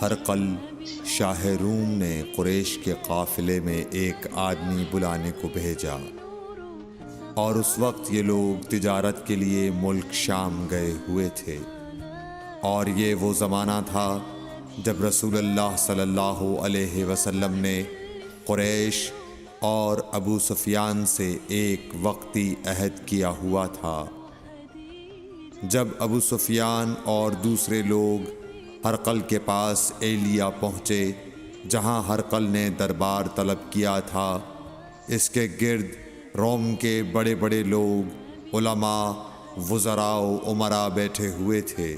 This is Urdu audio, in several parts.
ہرقل شاہ روم نے قریش کے قافلے میں ایک آدمی بلانے کو بھیجا، اور اس وقت یہ لوگ تجارت کے لیے ملک شام گئے ہوئے تھے، اور یہ وہ زمانہ تھا جب رسول اللہ صلی اللہ علیہ وسلم نے قریش اور ابو سفیان سے ایک وقتی عہد کیا ہوا تھا۔ جب ابو سفیان اور دوسرے لوگ ہرقل کے پاس ایلیا پہنچے جہاں ہرقل نے دربار طلب کیا تھا، اس کے گرد روم کے بڑے بڑے لوگ، علماء، وزراء و امراء بیٹھے ہوئے تھے۔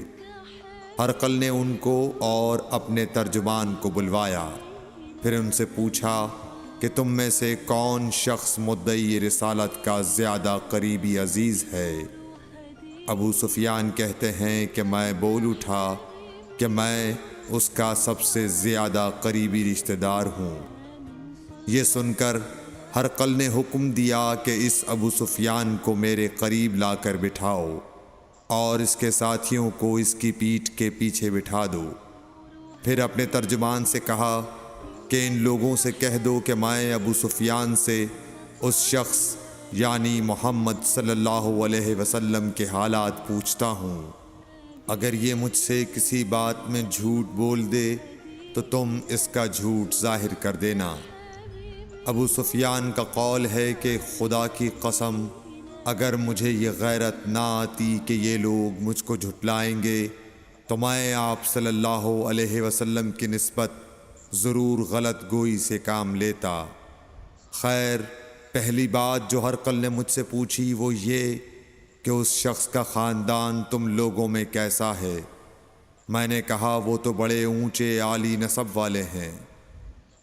ہرقل نے ان کو اور اپنے ترجمان کو بلوایا، پھر ان سے پوچھا کہ تم میں سے کون شخص مدعی رسالت کا زیادہ قریبی عزیز ہے؟ ابو سفیان کہتے ہیں کہ میں بول اٹھا کہ میں اس کا سب سے زیادہ قریبی رشتہ دار ہوں۔ یہ سن کر ہرقل نے حکم دیا کہ اس ابو سفیان کو میرے قریب لا کر بٹھاؤ اور اس کے ساتھیوں کو اس کی پیٹھ کے پیچھے بٹھا دو۔ پھر اپنے ترجمان سے کہا کہ ان لوگوں سے کہہ دو کہ میں ابو سفیان سے اس شخص یعنی محمد صلی اللہ علیہ وسلم کے حالات پوچھتا ہوں، اگر یہ مجھ سے کسی بات میں جھوٹ بول دے تو تم اس کا جھوٹ ظاہر کر دینا۔ ابو سفیان کا قول ہے کہ خدا کی قسم اگر مجھے یہ غیرت نہ آتی کہ یہ لوگ مجھ کو جھٹلائیں گے تو میں آپ صلی اللہ علیہ وسلم کی نسبت ضرور غلط گوئی سے کام لیتا۔ خیر، پہلی بات جو ہرقل نے مجھ سے پوچھی وہ یہ کہ اس شخص کا خاندان تم لوگوں میں کیسا ہے؟ میں نے کہا وہ تو بڑے اونچے عالی نسب والے ہیں۔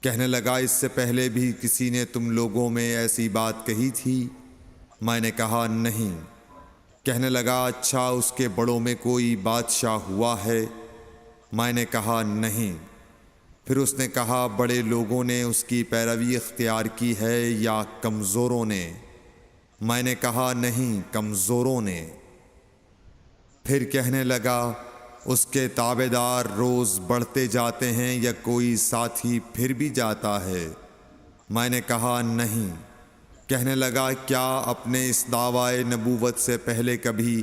کہنے لگا اس سے پہلے بھی کسی نے تم لوگوں میں ایسی بات کہی تھی؟ میں نے کہا نہیں۔ کہنے لگا اچھا اس کے بڑوں میں کوئی بادشاہ ہوا ہے؟ میں نے کہا نہیں۔ پھر اس نے کہا بڑے لوگوں نے اس کی پیروی اختیار کی ہے یا کمزوروں نے؟ میں نے کہا نہیں، کمزوروں نے۔ پھر کہنے لگا اس کے تابعدار روز بڑھتے جاتے ہیں یا کوئی ساتھی پھر بھی جاتا ہے؟ میں نے کہا نہیں۔ کہنے لگا کیا اپنے اس دعوی نبوت سے پہلے کبھی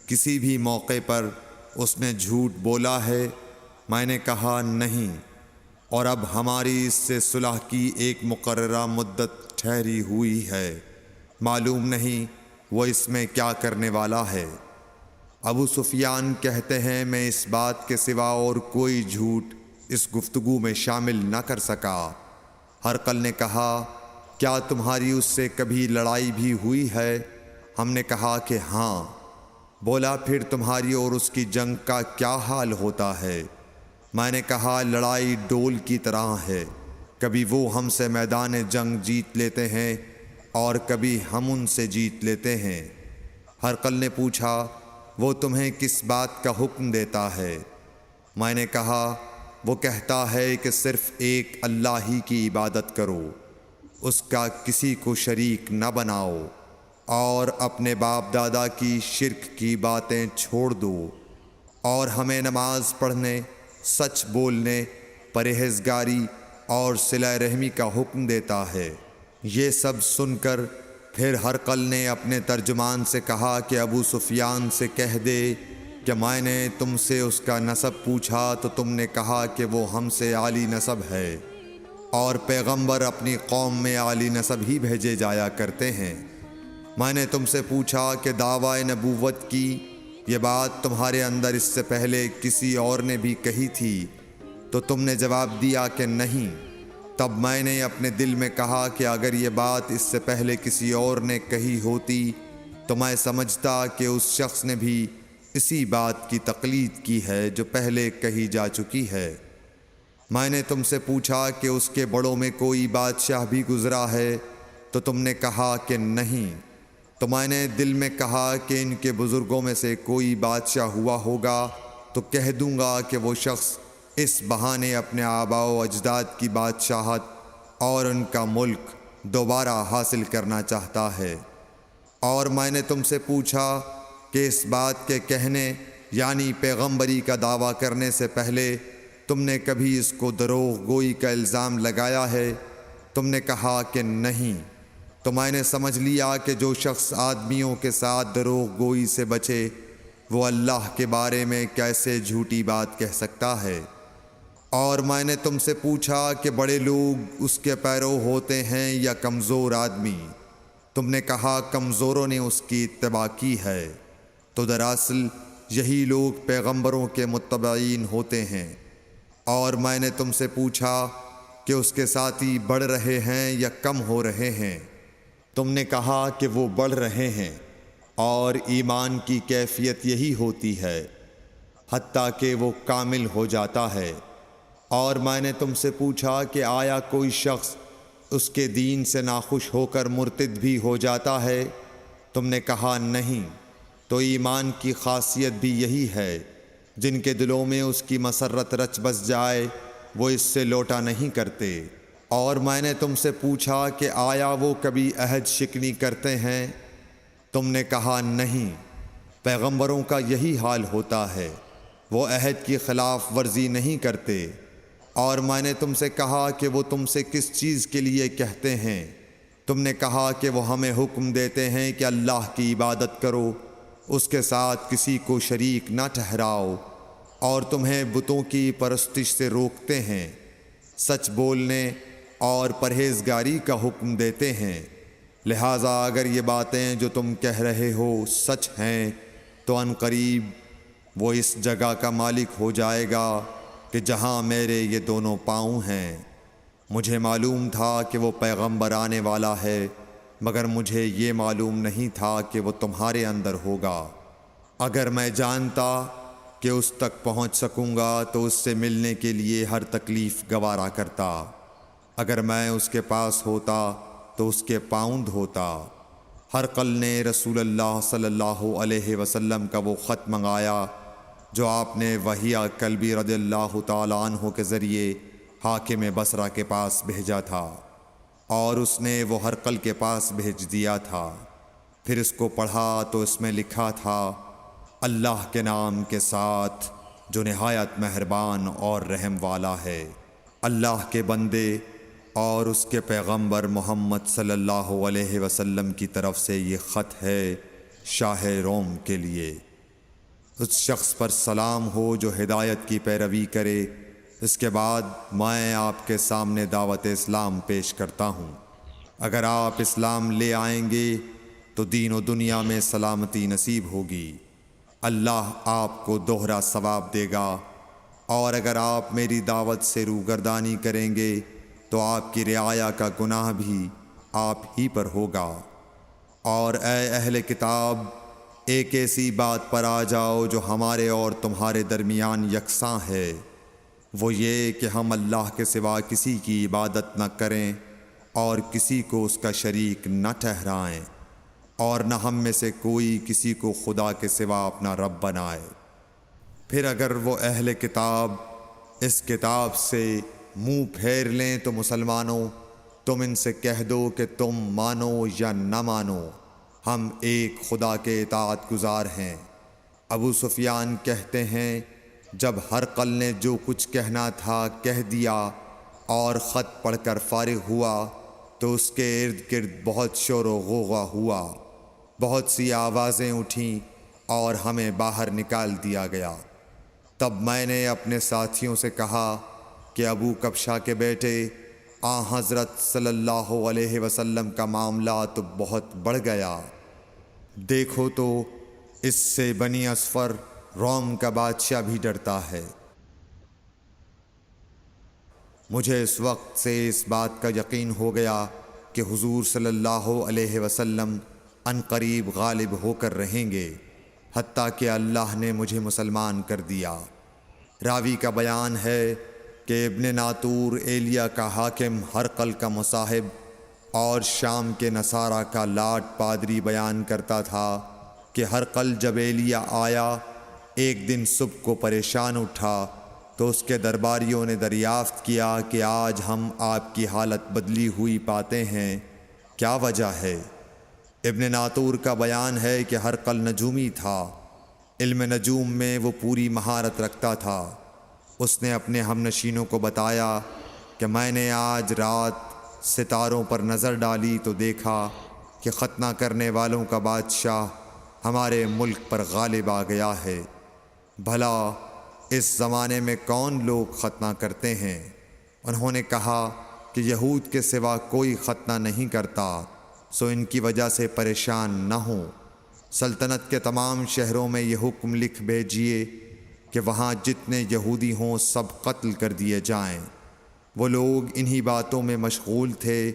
کسی بھی موقع پر اس نے جھوٹ بولا ہے؟ میں نے کہا نہیں، اور اب ہماری اس سے صلح کی ایک مقررہ مدت ٹھہری ہوئی ہے، معلوم نہیں وہ اس میں کیا کرنے والا ہے۔ ابو سفیان کہتے ہیں میں اس بات کے سوا اور کوئی جھوٹ اس گفتگو میں شامل نہ کر سکا۔ ہرقل نے کہا کیا تمہاری اس سے کبھی لڑائی بھی ہوئی ہے؟ ہم نے کہا کہ ہاں۔ بولا پھر تمہاری اور اس کی جنگ کا کیا حال ہوتا ہے؟ میں نے کہا لڑائی ڈول کی طرح ہے، کبھی وہ ہم سے میدان جنگ جیت لیتے ہیں اور کبھی ہم ان سے جیت لیتے ہیں۔ ہرقل نے پوچھا وہ تمہیں کس بات کا حکم دیتا ہے؟ میں نے کہا وہ کہتا ہے کہ صرف ایک اللہ ہی کی عبادت کرو، اس کا کسی کو شریک نہ بناؤ، اور اپنے باپ دادا کی شرک کی باتیں چھوڑ دو، اور ہمیں نماز پڑھنے، سچ بولنے، پرہیزگاری اور صلہ رحمی کا حکم دیتا ہے۔ یہ سب سن کر پھر ہرقل نے اپنے ترجمان سے کہا کہ ابو سفیان سے کہہ دے کہ میں نے تم سے اس کا نسب پوچھا تو تم نے کہا کہ وہ ہم سے عالی نسب ہے، اور پیغمبر اپنی قوم میں عالی نسب ہی بھیجے جایا کرتے ہیں۔ میں نے تم سے پوچھا کہ دعوی نبوت کی یہ بات تمہارے اندر اس سے پہلے کسی اور نے بھی کہی تھی تو تم نے جواب دیا کہ نہیں۔ تب میں نے اپنے دل میں کہا کہ اگر یہ بات اس سے پہلے کسی اور نے کہی ہوتی تو میں سمجھتا کہ اس شخص نے بھی اسی بات کی تقلید کی ہے جو پہلے کہی جا چکی ہے۔ میں نے تم سے پوچھا کہ اس کے بڑوں میں کوئی بادشاہ بھی گزرا ہے تو تم نے کہا کہ نہیں۔ تو میں نے دل میں کہا کہ ان کے بزرگوں میں سے کوئی بادشاہ ہوا ہوگا تو کہہ دوں گا کہ وہ شخص اس بہانے اپنے آباء و اجداد کی بادشاہت اور ان کا ملک دوبارہ حاصل کرنا چاہتا ہے۔ اور میں نے تم سے پوچھا کہ اس بات کے کہنے یعنی پیغمبری کا دعویٰ کرنے سے پہلے تم نے کبھی اس کو دروغ گوئی کا الزام لگایا ہے؟ تم نے کہا کہ نہیں۔ تو میں نے سمجھ لیا کہ جو شخص آدمیوں کے ساتھ دروغ گوئی سے بچے وہ اللہ کے بارے میں کیسے جھوٹی بات کہہ سکتا ہے۔ اور میں نے تم سے پوچھا کہ بڑے لوگ اس کے پیرو ہوتے ہیں یا کمزور آدمی؟ تم نے کہا کمزوروں نے اس کی اتباع کی ہے۔ تو دراصل یہی لوگ پیغمبروں کے متبعین ہوتے ہیں۔ اور میں نے تم سے پوچھا کہ اس کے ساتھی بڑھ رہے ہیں یا کم ہو رہے ہیں؟ تم نے کہا کہ وہ بڑھ رہے ہیں، اور ایمان کی کیفیت یہی ہوتی ہے حتیٰ کہ وہ کامل ہو جاتا ہے۔ اور میں نے تم سے پوچھا کہ آیا کوئی شخص اس کے دین سے ناخوش ہو کر مرتد بھی ہو جاتا ہے؟ تم نے کہا نہیں۔ تو ایمان کی خاصیت بھی یہی ہے، جن کے دلوں میں اس کی مسرت رچ بس جائے وہ اس سے لوٹا نہیں کرتے۔ اور میں نے تم سے پوچھا کہ آیا وہ کبھی عہد شکنی کرتے ہیں؟ تم نے کہا نہیں۔ پیغمبروں کا یہی حال ہوتا ہے، وہ عہد کی خلاف ورزی نہیں کرتے۔ اور میں نے تم سے کہا کہ وہ تم سے کس چیز کے لیے کہتے ہیں؟ تم نے کہا کہ وہ ہمیں حکم دیتے ہیں کہ اللہ کی عبادت کرو، اس کے ساتھ کسی کو شریک نہ ٹھہراؤ، اور تمہیں بتوں کی پرستش سے روکتے ہیں، سچ بولنے اور پرہیزگاری کا حکم دیتے ہیں۔ لہٰذا اگر یہ باتیں جو تم کہہ رہے ہو سچ ہیں تو ان قریب وہ اس جگہ کا مالک ہو جائے گا کہ جہاں میرے یہ دونوں پاؤں ہیں۔ مجھے معلوم تھا کہ وہ پیغمبر آنے والا ہے، مگر مجھے یہ معلوم نہیں تھا کہ وہ تمہارے اندر ہوگا۔ اگر میں جانتا کہ اس تک پہنچ سکوں گا تو اس سے ملنے کے لیے ہر تکلیف گوارا کرتا۔ اگر میں اس کے پاس ہوتا تو اس کے پاؤں دھوتا۔ ہرقل نے رسول اللہ صلی اللہ علیہ وسلم کا وہ خط منگایا جو آپ نے وحیہ کلبی رضی اللہ تعالیٰ عنہ کے ذریعے حاکم بصرہ کے پاس بھیجا تھا، اور اس نے وہ ہرقل کے پاس بھیج دیا تھا۔ پھر اس کو پڑھا تو اس میں لکھا تھا، اللہ کے نام کے ساتھ جو نہایت مہربان اور رحم والا ہے۔ اللہ کے بندے اور اس کے پیغمبر محمد صلی اللہ علیہ وسلم کی طرف سے یہ خط ہے شاہ روم کے لیے۔ اس شخص پر سلام ہو جو ہدایت کی پیروی کرے۔ اس کے بعد میں آپ کے سامنے دعوت اسلام پیش کرتا ہوں۔ اگر آپ اسلام لے آئیں گے تو دین و دنیا میں سلامتی نصیب ہوگی، اللہ آپ کو دوہرا ثواب دے گا۔ اور اگر آپ میری دعوت سے روگردانی کریں گے تو آپ کی رعایا کا گناہ بھی آپ ہی پر ہوگا۔ اور اے اہل کتاب، ایک ایسی بات پر آ جاؤ جو ہمارے اور تمہارے درمیان یکساں ہے، وہ یہ کہ ہم اللہ کے سوا کسی کی عبادت نہ کریں اور کسی کو اس کا شریک نہ ٹھہرائیں، اور نہ ہم میں سے کوئی کسی کو خدا کے سوا اپنا رب بنائے۔ پھر اگر وہ اہل کتاب اس کتاب سے منہ پھیر لیں تو مسلمانوں، تم ان سے کہہ دو کہ تم مانو یا نہ مانو، ہم ایک خدا کے اطاعت گزار ہیں۔ ابو سفیان کہتے ہیں، جب ہرقل نے جو کچھ کہنا تھا کہہ دیا اور خط پڑھ کر فارغ ہوا تو اس کے ارد گرد بہت شور و غوغا ہوا، بہت سی آوازیں اٹھیں اور ہمیں باہر نکال دیا گیا۔ تب میں نے اپنے ساتھیوں سے کہا کہ ابو کبشہ کے بیٹے حضرت صلی اللہ علیہ وسلم کا معاملہ تو بہت بڑھ گیا۔ دیکھو تو اس سے بنی اصفر روم کا بادشاہ بھی ڈرتا ہے۔ مجھے اس وقت سے اس بات کا یقین ہو گیا کہ حضور صلی اللہ علیہ وسلم ان قریب غالب ہو کر رہیں گے، حتیٰ کہ اللہ نے مجھے مسلمان کر دیا۔ راوی کا بیان ہے کہ ابن ناطور ایلیا کا حاکم ہرقل کا مصاحب اور شام کے نصارہ کا لاٹ پادری بیان کرتا تھا کہ ہرقل جب ایلیا آیا ایک دن صبح کو پریشان اٹھا تو اس کے درباریوں نے دریافت کیا کہ آج ہم آپ کی حالت بدلی ہوئی پاتے ہیں، کیا وجہ ہے؟ ابن ناطور کا بیان ہے کہ ہرقل نجومی تھا، علم نجوم میں وہ پوری مہارت رکھتا تھا، اس نے اپنے ہمنشینوں کو بتایا کہ میں نے آج رات ستاروں پر نظر ڈالی تو دیکھا کہ ختنہ کرنے والوں کا بادشاہ ہمارے ملک پر غالب آ گیا ہے۔ بھلا اس زمانے میں کون لوگ ختنہ کرتے ہیں؟ انہوں نے کہا کہ یہود کے سوا کوئی ختنہ نہیں کرتا، سو ان کی وجہ سے پریشان نہ ہوں۔ سلطنت کے تمام شہروں میں یہ حکم لکھ بھیجیے کہ وہاں جتنے یہودی ہوں سب قتل کر دیے جائیں۔ وہ لوگ انہی باتوں میں مشغول تھے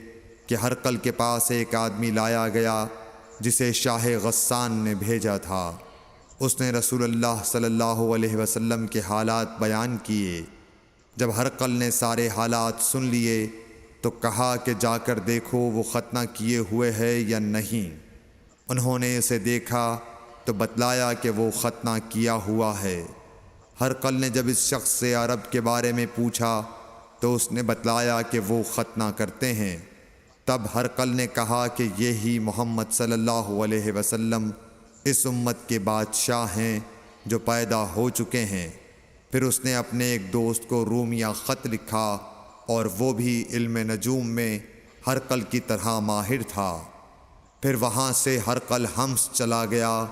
کہ ہرقل کے پاس ایک آدمی لایا گیا جسے شاہ غسان نے بھیجا تھا۔ اس نے رسول اللہ صلی اللہ علیہ وسلم کے حالات بیان کیے۔ جب ہرقل نے سارے حالات سن لیے تو کہا کہ جا کر دیکھو وہ ختنہ کیے ہوئے ہے یا نہیں۔ انہوں نے اسے دیکھا تو بتلایا کہ وہ ختنہ کیا ہوا ہے۔ ہرقل نے جب اس شخص سے عرب کے بارے میں پوچھا تو اس نے بتلایا کہ وہ ختنہ کرتے ہیں۔ تب ہرقل نے کہا کہ یہی محمد صلی اللہ علیہ وسلم اس امت کے بادشاہ ہیں جو پیدا ہو چکے ہیں۔ پھر اس نے اپنے ایک دوست کو رومیہ خط لکھا اور وہ بھی علم نجوم میں ہرقل کی طرح ماہر تھا۔ پھر وہاں سے ہرقل حمص چلا گیا۔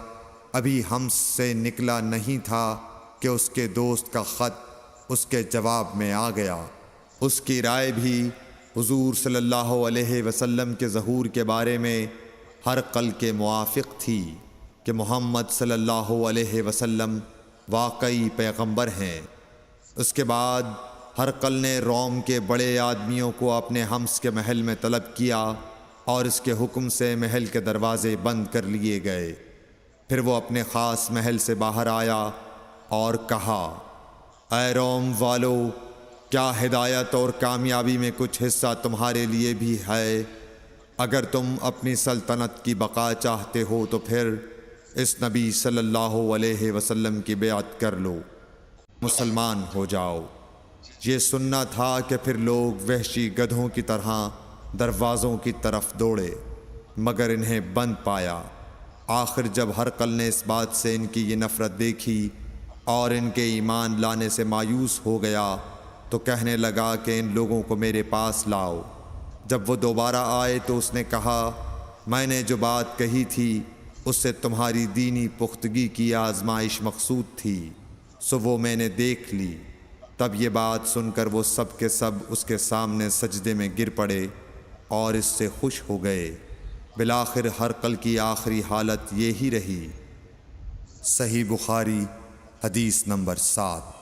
ابھی حمص سے نکلا نہیں تھا کہ اس کے دوست کا خط اس کے جواب میں آ گیا۔ اس کی رائے بھی حضور صلی اللہ علیہ وسلم کے ظہور کے بارے میں ہرقل کے موافق تھی کہ محمد صلی اللہ علیہ وسلم واقعی پیغمبر ہیں۔ اس کے بعد ہرقل نے روم کے بڑے آدمیوں کو اپنے حمص کے محل میں طلب کیا اور اس کے حکم سے محل کے دروازے بند کر لیے گئے۔ پھر وہ اپنے خاص محل سے باہر آیا اور کہا، اے روم والو، کیا ہدایت اور کامیابی میں کچھ حصہ تمہارے لیے بھی ہے؟ اگر تم اپنی سلطنت کی بقا چاہتے ہو تو پھر اس نبی صلی اللہ علیہ وسلم کی بیعت کر لو، مسلمان ہو جاؤ۔ یہ سننا تھا کہ پھر لوگ وحشی گدھوں کی طرح دروازوں کی طرف دوڑے، مگر انہیں بند پایا۔ آخر جب ہرقل نے اس بات سے ان کی یہ نفرت دیکھی اور ان کے ایمان لانے سے مایوس ہو گیا تو کہنے لگا کہ ان لوگوں کو میرے پاس لاؤ۔ جب وہ دوبارہ آئے تو اس نے کہا، میں نے جو بات کہی تھی اس سے تمہاری دینی پختگی کی آزمائش مقصود تھی، سو وہ میں نے دیکھ لی۔ تب یہ بات سن کر وہ سب کے سب اس کے سامنے سجدے میں گر پڑے اور اس سے خوش ہو گئے۔ بالآخر ہرقل کی آخری حالت یہی رہی۔ صحیح بخاری حدیث نمبر 7۔